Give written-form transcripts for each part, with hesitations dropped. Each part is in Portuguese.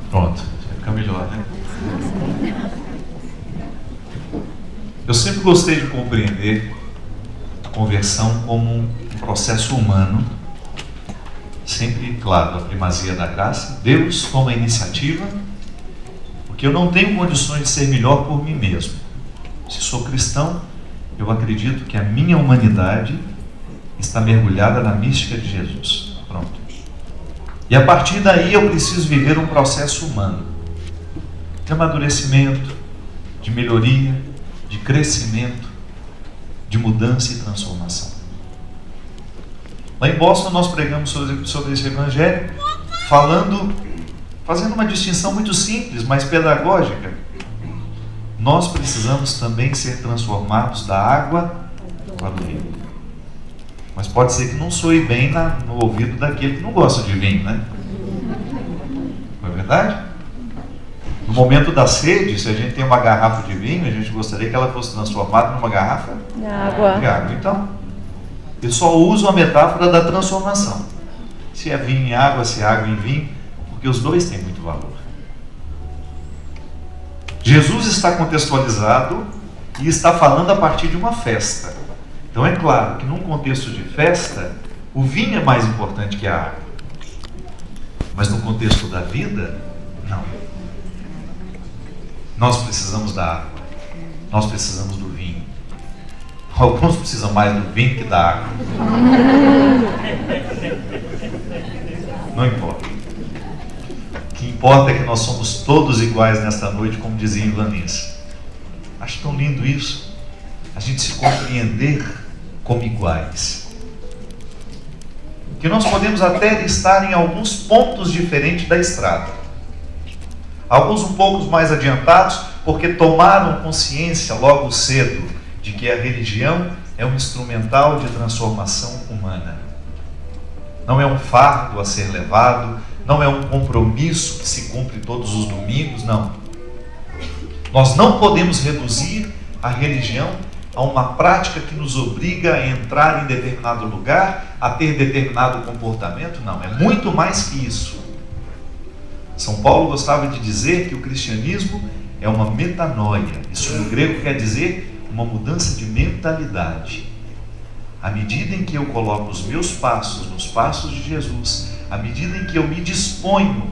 Pronto, fica melhor, né? Eu sempre gostei de compreender a conversão como um processo humano, sempre, claro, a primazia da graça. Deus toma a iniciativa, porque eu não tenho condições de ser melhor por mim mesmo. Se sou cristão, eu acredito que a minha humanidade está mergulhada na mística de Jesus. Pronto. E a partir daí eu preciso viver um processo humano de amadurecimento, de melhoria, de crescimento, de mudança e transformação. Lá em Boston nós pregamos sobre esse evangelho, fazendo uma distinção muito simples, mas pedagógica. Nós precisamos também ser transformados da água para o vinho. Mas pode ser que não soe bem no ouvido daquele que não gosta de vinho, né? Não é verdade? No momento da sede, se a gente tem uma garrafa de vinho, a gente gostaria que ela fosse transformada numa garrafa de água. Então, eu só uso a metáfora da transformação. Se é vinho em água, se é água em vinho, porque os dois têm muito valor. Jesus está contextualizado e está falando a partir de uma festa. Então é claro que num contexto de festa, o vinho é mais importante que a água. Mas no contexto da vida, não. Nós precisamos da água. Nós precisamos do vinho. Alguns precisam mais do vinho que da água. Não importa. O que importa é que nós somos todos iguais nesta noite, como dizia Ivanice. Acho tão lindo isso. A gente se compreender como iguais. Que nós podemos até estar em alguns pontos diferentes da estrada. Alguns um pouco mais adiantados, porque tomaram consciência logo cedo de que a religião é um instrumental de transformação humana. Não é um fardo a ser levado, não é um compromisso que se cumpre todos os domingos, não. Nós não podemos reduzir a religião a uma prática que nos obriga a entrar em determinado lugar, a ter determinado comportamento, não. É muito mais que isso. São Paulo gostava de dizer que o cristianismo é uma metanoia. Isso no grego quer dizer uma mudança de mentalidade. À medida em que eu coloco os meus passos nos passos de Jesus, à medida em que eu me disponho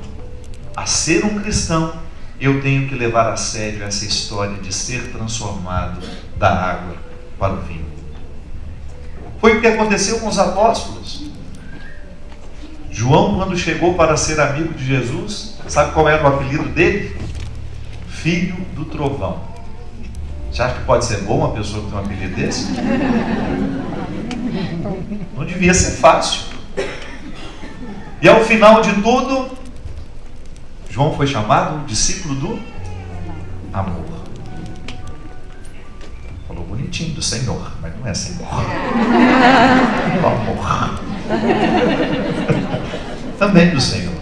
a ser um cristão, eu tenho que levar a sério essa história de ser transformado da água para o vinho. Foi o que aconteceu com os apóstolos. João, quando chegou para ser amigo de Jesus, sabe qual era o apelido dele? Filho do Trovão. Você acha que pode ser bom uma pessoa que tem um apelido desse? Não devia ser fácil. E ao final de tudo, João foi chamado discípulo do amor. Falou bonitinho, do Senhor, mas não é Senhor. Do amor. Também do Senhor.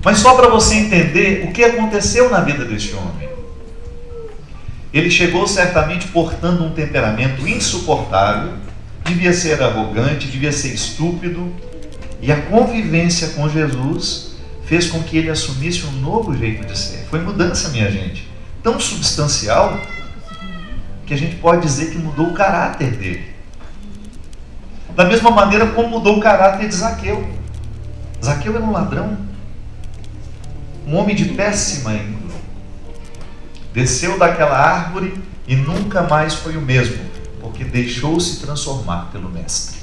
Mas só para você entender o que aconteceu na vida deste homem. Ele chegou certamente portando um temperamento insuportável, devia ser arrogante, devia ser estúpido, e a convivência com Jesus fez com que ele assumisse um novo jeito de ser. Foi mudança, minha gente, tão substancial que a gente pode dizer que mudou o caráter dele. Da mesma maneira como mudou o caráter de Zaqueu. Zaqueu era um ladrão, um homem de péssima índole. Desceu daquela árvore e nunca mais foi o mesmo, porque deixou-se transformar pelo Mestre.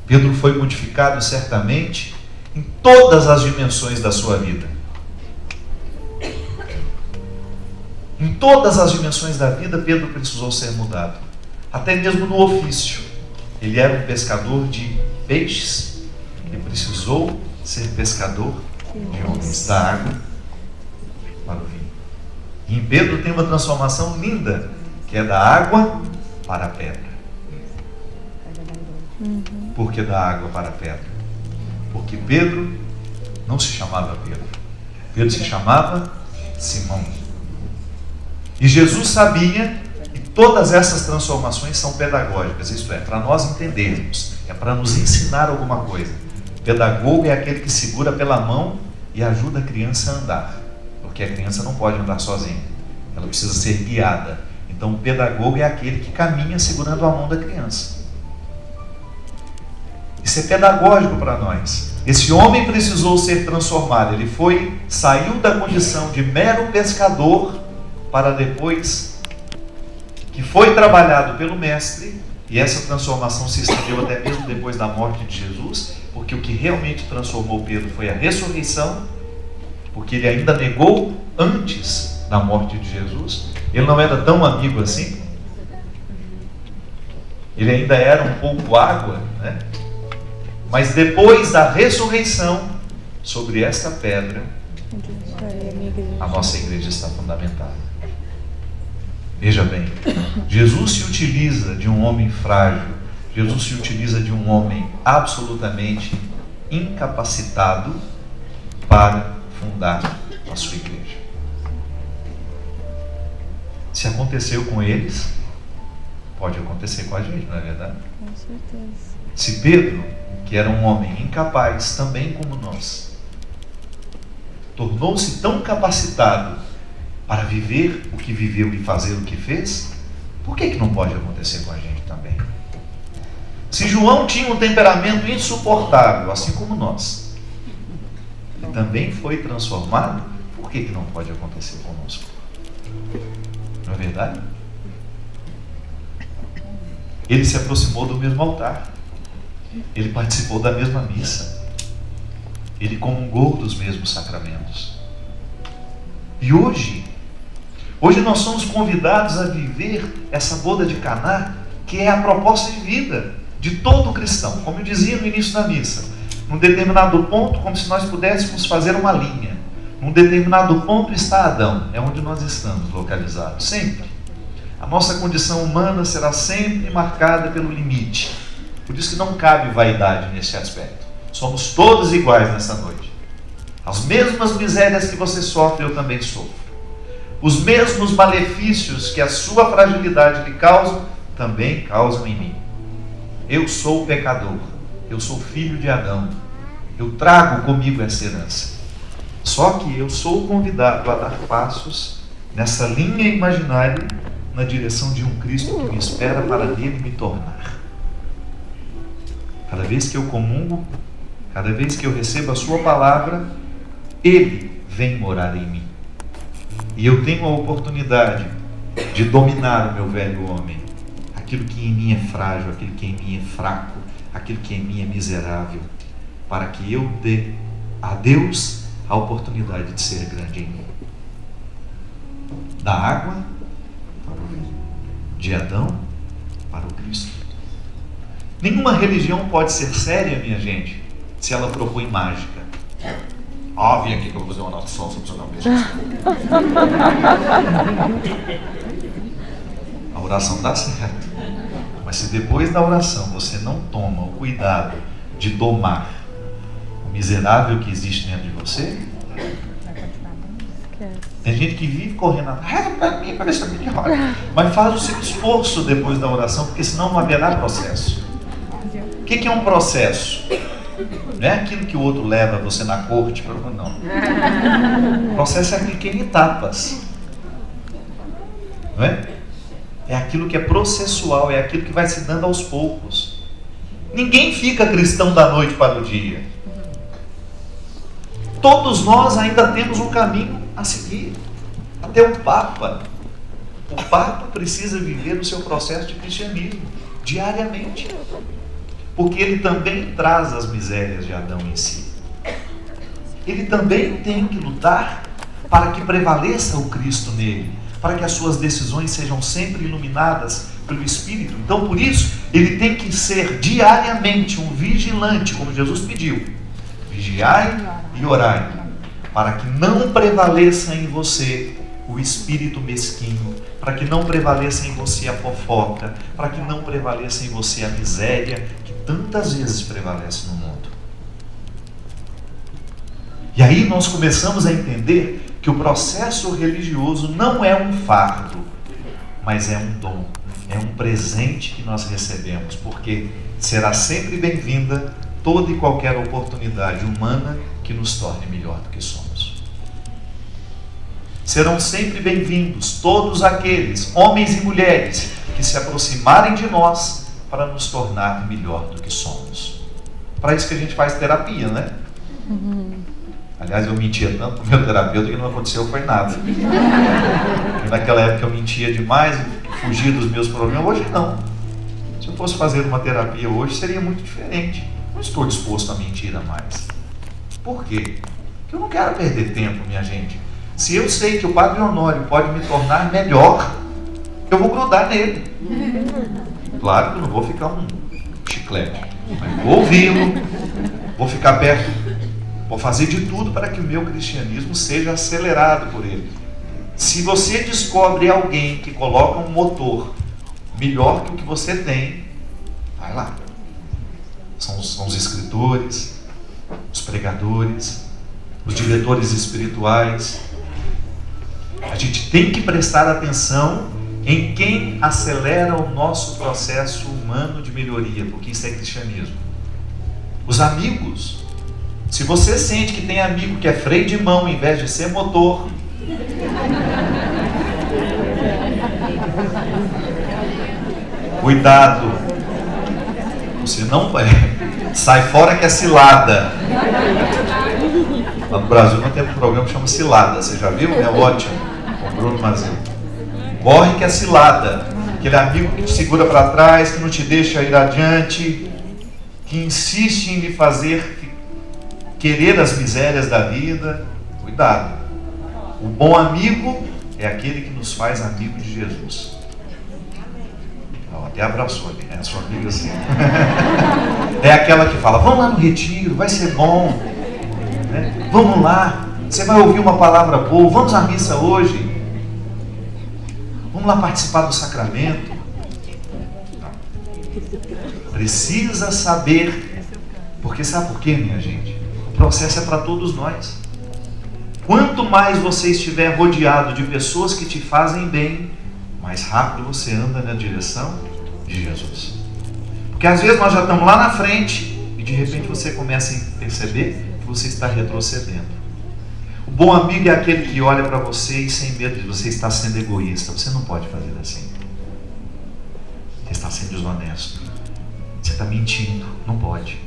Pedro foi modificado certamente em todas as dimensões da sua vida. Em todas as dimensões da vida, Pedro precisou ser mudado. Até mesmo no ofício. Ele era um pescador de peixes. Ele precisou ser pescador de homens da água para o vinho. E em Pedro tem uma transformação linda, que é da água para a pedra. Por que da água para a pedra? Porque Pedro não se chamava Pedro. Pedro se chamava Simão. E Jesus sabia, e Todas essas transformações são pedagógicas, isto é, para nós entendermos, é para nos ensinar alguma coisa. Pedagogo é aquele que segura pela mão e ajuda a criança a andar, porque a criança não pode andar sozinha, ela precisa ser guiada. Então o pedagogo é aquele que caminha segurando a mão da criança. Isso é pedagógico para nós. Esse homem precisou ser transformado, ele saiu da condição de mero pescador para depois que foi trabalhado pelo mestre, e essa transformação se estendeu até mesmo depois da morte de Jesus, porque o que realmente transformou Pedro foi a ressurreição, porque ele ainda negou antes da morte de Jesus. Ele não era tão amigo assim, ele ainda era um pouco água, né? Mas depois da ressurreição, sobre esta pedra, a nossa igreja está fundamentada. Veja bem, Jesus se utiliza de um homem frágil, Jesus se utiliza de um homem absolutamente incapacitado para fundar a sua igreja. Se aconteceu com eles, pode acontecer com a gente, não é verdade? Com certeza. Se Pedro, que era um homem incapaz, também como nós, tornou-se tão capacitado para viver o que viveu e fazer o que fez, por que não pode acontecer com a gente também? Se João tinha um temperamento insuportável, assim como nós, e também foi transformado, por que não pode acontecer conosco? Não é verdade? Ele se aproximou do mesmo altar, ele participou da mesma missa, ele comungou dos mesmos sacramentos. E hoje nós somos convidados a viver essa boda de Caná, que é a proposta de vida de todo cristão. Como eu dizia no início da missa, num determinado ponto, como se nós pudéssemos fazer uma linha. Num determinado ponto está Adão, é onde nós estamos localizados, sempre. A nossa condição humana será sempre marcada pelo limite. Por isso que não cabe vaidade nesse aspecto. Somos todos iguais nessa noite. As mesmas misérias que você sofre, eu também sofro. Os mesmos malefícios que a sua fragilidade lhe causa, também causam em mim. Eu sou pecador, eu sou filho de Adão, eu trago comigo essa herança. Só que eu sou convidado a dar passos nessa linha imaginária na direção de um Cristo que me espera para nele me tornar. Cada vez que eu comungo, cada vez que eu recebo a sua palavra, Ele vem morar em mim. E eu tenho a oportunidade de dominar o meu velho homem, aquilo que em mim é frágil, aquilo que em mim é fraco, aquilo que em mim é miserável, para que eu dê a Deus a oportunidade de ser grande em mim. Da água para o vinho, de Adão para o Cristo. Nenhuma religião pode ser séria, minha gente, se ela propõe mágica. Vem aqui que eu vou fazer uma anotação sobre o seu nome. A oração dá certo, mas se depois da oração você não toma o cuidado de domar o miserável que existe dentro de você, tem gente que vive correndo para mim, parece melhor, mas faz o seu esforço depois da oração, porque senão não haverá processo. O que é um processo? Não é aquilo que o outro leva você na corte, não. O processo é aquilo que é em etapas. Não é? É aquilo que é processual, é aquilo que vai se dando aos poucos. Ninguém fica cristão da noite para o dia. Todos nós ainda temos um caminho a seguir. Até o Papa. O Papa precisa viver o seu processo de cristianismo diariamente. Porque ele também traz as misérias de Adão em si. Ele também tem que lutar para que prevaleça o Cristo nele, para que as suas decisões sejam sempre iluminadas pelo Espírito. Então, por isso, ele tem que ser diariamente um vigilante, como Jesus pediu. Vigiai e orai, para que não prevaleça em você o espírito mesquinho, para que não prevaleça em você a fofoca, para que não prevaleça em você a miséria que tantas vezes prevalece no mundo. E aí nós começamos a entender que o processo religioso não é um fardo, mas é um dom. é um presente que nós recebemos, porque será sempre bem-vinda toda e qualquer oportunidade humana que nos torne melhor do que somos. Serão sempre bem-vindos todos aqueles, homens e mulheres, que se aproximarem de nós para nos tornar melhor do que somos. Para isso que a gente faz terapia, né? Aliás, eu mentia tanto para o meu terapeuta que não aconteceu foi nada. Porque naquela época eu mentia demais, fugia dos meus problemas. Hoje não. Se eu fosse fazer uma terapia hoje, seria muito diferente. Não estou disposto a mentir mais. Por quê? Porque eu não quero perder tempo, minha gente. Se eu sei que o Padre Honório pode me tornar melhor, eu vou grudar nele. Claro que eu não vou ficar um chiclete, mas vou ouvi-lo, vou ficar perto, vou fazer de tudo para que o meu cristianismo seja acelerado por ele. Se você descobre alguém que coloca um motor melhor que o que você tem, vai lá. São os escritores, os pregadores, os diretores espirituais. A gente tem que prestar atenção em quem acelera o nosso processo humano de melhoria, porque isso é cristianismo. Os amigos. Se você sente que tem amigo que é freio de mão em vez de ser motor, cuidado. Você não vai. Sai fora que é cilada. Lá no Brasil não tem um programa que chama Cilada. Você já viu? É ótimo. Com o Bruno Mazil. Corre que é cilada. Aquele amigo que te segura para trás, que não te deixa ir adiante, que insiste em lhe fazer querer as misérias da vida. Cuidado. O bom amigo é aquele que nos faz amigo de Jesus. Até abraçou ali, né? A sua amiga assim. É aquela que fala, vamos lá no retiro, vai ser bom, né? Vamos lá, você vai ouvir uma palavra boa, vamos à missa hoje, vamos lá participar do sacramento. Precisa saber, porque sabe por quê, minha gente? O processo é para todos nós. Quanto mais você estiver rodeado de pessoas que te fazem bem, mais rápido você anda na direção de Jesus. Porque às vezes nós já estamos lá na frente e de repente você começa a perceber que você está retrocedendo. O bom amigo é aquele que olha para você e sem medo de você estar sendo egoísta. Você não pode fazer assim. Você está sendo desonesto. Você está mentindo. Não pode.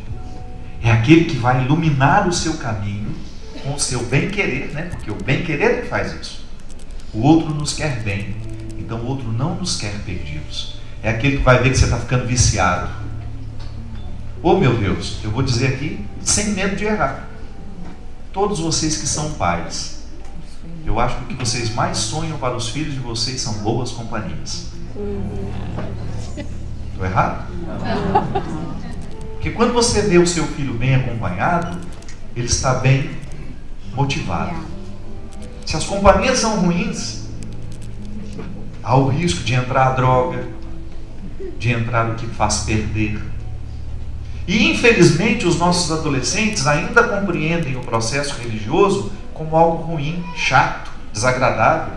É aquele que vai iluminar o seu caminho com o seu bem-querer, né? Porque o bem-querer faz isso. O outro nos quer bem. Então o outro não nos quer perdidos. É aquele que vai ver que você está ficando viciado. Oh meu Deus, eu vou dizer aqui sem medo de errar. Todos vocês que são pais, eu acho que o que vocês mais sonham para os filhos de vocês são boas companhias. Estou errado? Porque quando você vê o seu filho bem acompanhado, ele está bem motivado. Se as companhias são ruins, há o risco de entrar a droga, de entrar o que faz perder. E infelizmente os nossos adolescentes ainda compreendem o processo religioso como algo ruim, chato, desagradável.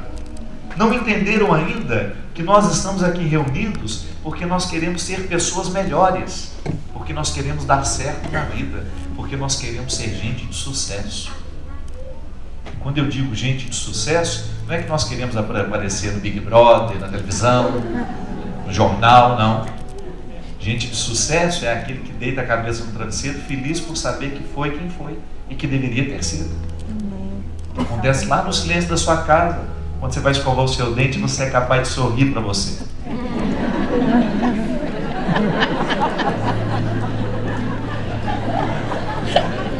Não entenderam ainda que nós estamos aqui reunidos porque nós queremos ser pessoas melhores, porque nós queremos dar certo na vida, porque nós queremos ser gente de sucesso. Quando eu digo gente de sucesso, não é que nós queremos aparecer no Big Brother, na televisão, no jornal, não. Gente de sucesso é aquele que deita a cabeça no travesseiro, feliz por saber que foi quem foi e que deveria ter sido. Acontece lá no silêncio da sua casa, quando você vai escovar o seu dente, você é capaz de sorrir para você.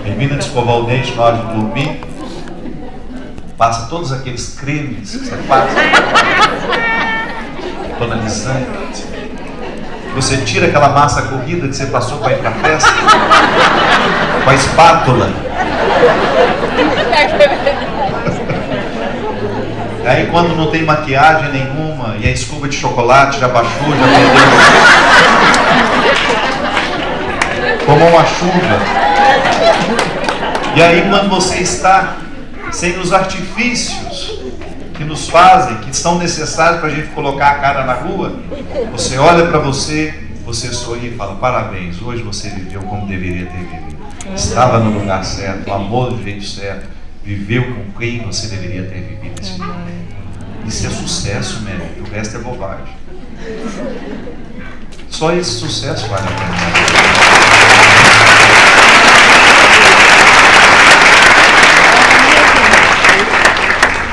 Termina de escovar o dente na hora de dormir, passa todos aqueles cremes que você passa, tonalizante. Você tira aquela massa corrida que você passou para ir para a festa com a espátula. Aí quando não tem maquiagem nenhuma e a escova de chocolate já baixou, já perdeu, como uma chuva. E aí quando você está sem os artifícios que nos fazem, que são necessários para a gente colocar a cara na rua, você olha para você, você sorri e fala: parabéns, hoje você viveu como deveria ter vivido. Estava no lugar certo, amou do jeito certo, viveu com quem você deveria ter vivido esse dia. Isso é sucesso, mesmo. O resto é bobagem. Só esse sucesso vale a pena.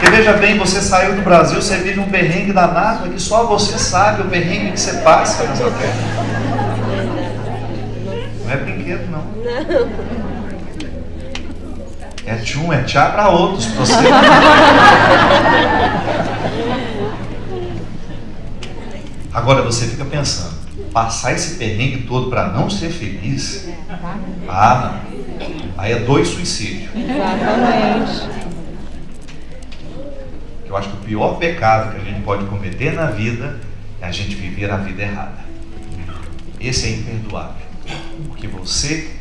E veja bem, você saiu do Brasil, você vive um perrengue danado, que só você sabe o perrengue que você passa nessa terra. Não é brinquedo, não. É tchum, é tchá para outros, para você. Agora você fica pensando, passar esse perrengue todo para não ser feliz? Ah, não. Aí é 2 suicídios. Exatamente. Eu acho que o pior pecado que a gente pode cometer na vida é a gente viver a vida errada. Esse é imperdoável. Porque você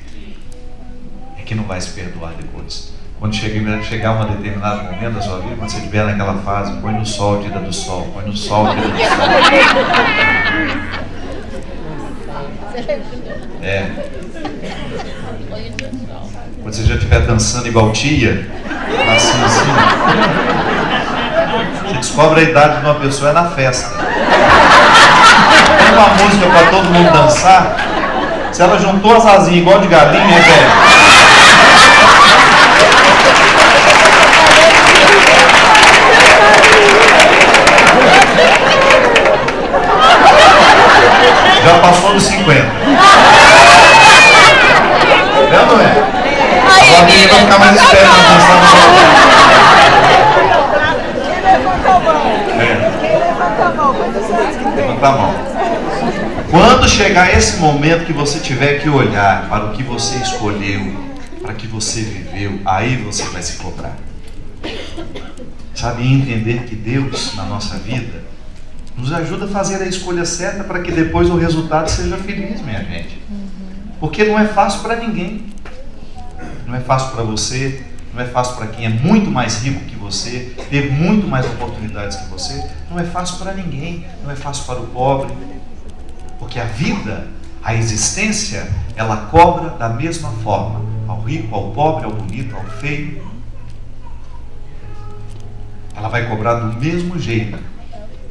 é que não vai se perdoar depois. Quando chegar um determinado momento da sua vida, quando você estiver naquela fase, põe no sol, tira do sol, põe no sol, tira do sol. É. Quando você já estiver dançando igual tia, assim. Você descobre a idade de uma pessoa é na festa. Tem uma música para todo mundo dançar. Se ela juntou as asinhas igual de galinha, velho. Já passou dos 50. É ou não é? Agora ninguém vai ficar mais esperto na dançar. Levanta a mão. Quando chegar esse momento que você tiver que olhar para o que você escolheu, para o que você viveu, aí você vai se cobrar. Sabe, entender que Deus na nossa vida nos ajuda a fazer a escolha certa para que depois o resultado seja feliz, minha gente. Porque não é fácil para ninguém. Não é fácil para você, não é fácil para quem é muito mais rico que você, teve muito mais oportunidades que você. Não é fácil para ninguém, não é fácil para o pobre. Porque a vida, a existência, ela cobra da mesma forma. Ao rico, ao pobre, ao bonito, ao feio. Ela vai cobrar do mesmo jeito.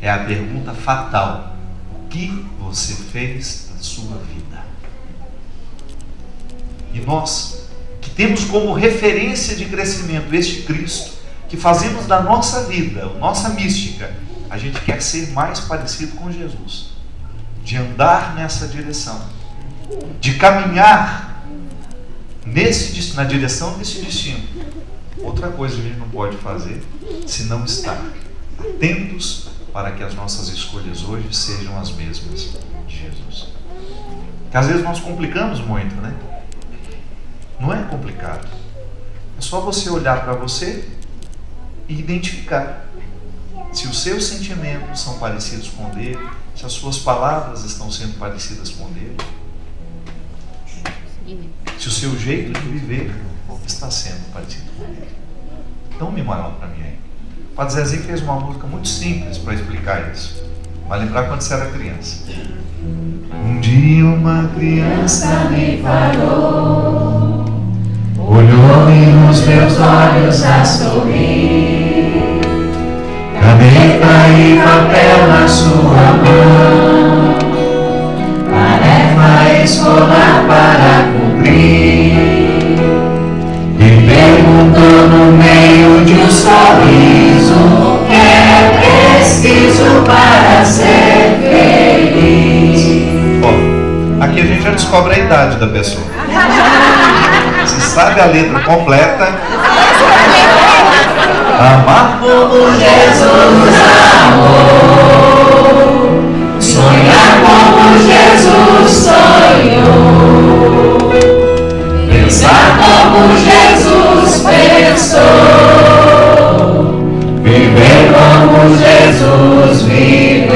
É a pergunta fatal: o que você fez da sua vida? E nós, que temos como referência de crescimento este Cristo, que fazemos da nossa vida, nossa mística, a gente quer ser mais parecido com Jesus, de andar nessa direção, de caminhar na direção desse destino. Outra coisa que a gente não pode fazer se não estar atentos para que as nossas escolhas hoje sejam as mesmas de Jesus. Que às vezes nós complicamos muito, né? Não é complicado. É só você olhar para você e identificar se os seus sentimentos são parecidos com o dele, se as suas palavras estão sendo parecidas com o dele, se o seu jeito de viver está sendo parecido com ele. Dá um memorial para mim aí. O Padre Zezinho fez uma música muito simples para explicar isso. Vai lembrar quando você era criança. Um dia uma criança me parou, olhou-me nos meus olhos a sorrir, caneta e papel na sua mão, tarefa escolar para cumprir, e perguntou no meio de um sorriso: o que é preciso para ser feliz? Bom, aqui a gente já descobre a idade da pessoa. Se sabe a letra completa. Amar como Jesus amou, sonhar como Jesus sonhou, pensar como Jesus pensou, viver como Jesus viveu,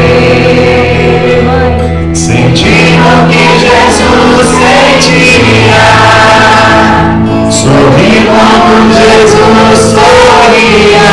sentir o que Jesus sentia, sorrir como Jesus sorria,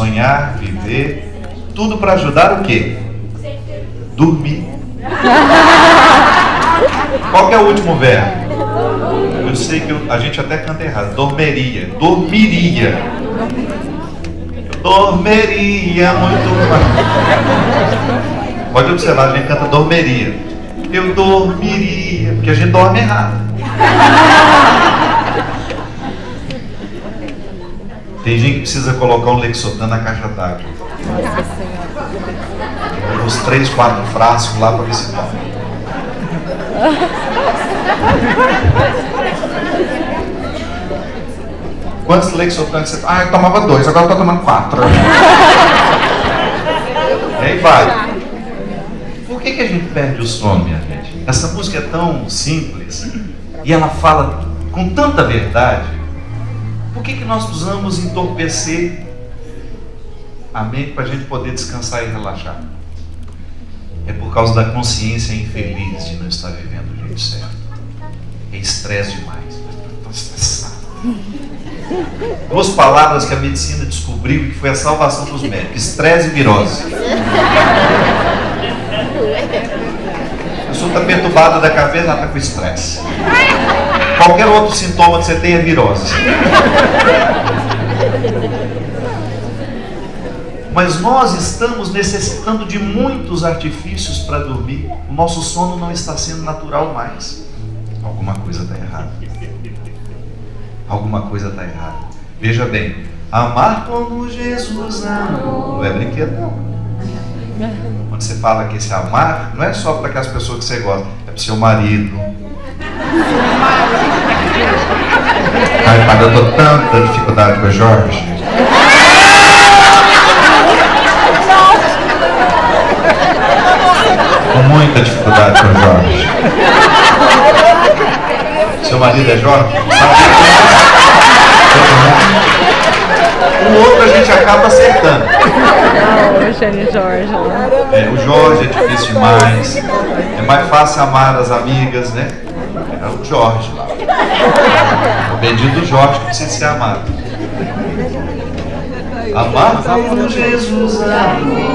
sonhar, viver, tudo para ajudar o quê? Dormir. Qual que é o último verbo? Eu sei que a gente até canta errado. Dormiria. Dormiria. Eu dormiria muito mais. Pode observar, a gente canta dormiria. Eu dormiria. Porque a gente dorme errado. Tem gente que precisa colocar um Lexotan na caixa d'água. Uns 3, 4 frascos lá para ver se toma. Quantos Lexotan você... eu tomava 2, agora eu tô tomando 4. E aí vai. Por que a gente perde o sono, minha gente? Essa música é tão simples e ela fala com tanta verdade. Por que nós precisamos entorpecer a mente para a gente poder descansar e relaxar? É por causa da consciência infeliz de não estar vivendo do jeito certo. É estresse demais. Estou estressado. 2 palavras que a medicina descobriu que foi a salvação dos médicos: estresse e virose. A pessoa está perturbada da cabeça, ela está com estresse. Qualquer outro sintoma que você tem é virose. Mas nós estamos necessitando de muitos artifícios para dormir. O nosso sono não está sendo natural mais. Alguma coisa está errada. Alguma coisa está errada. Veja bem, amar como Jesus amou não é brinquedo, não. Quando você fala que esse amar, não é só para aquelas pessoas que você gosta, é para o seu marido. Ai, pai, eu tô tanta dificuldade com o Jorge. Com muita dificuldade com o Jorge. Seu marido é Jorge? O outro a gente acaba acertando. O Jorge é difícil demais. É mais fácil amar as amigas, né? É o Jorge lá. O bendito Jorge que precisa ser amado. Amar como Jesus amou.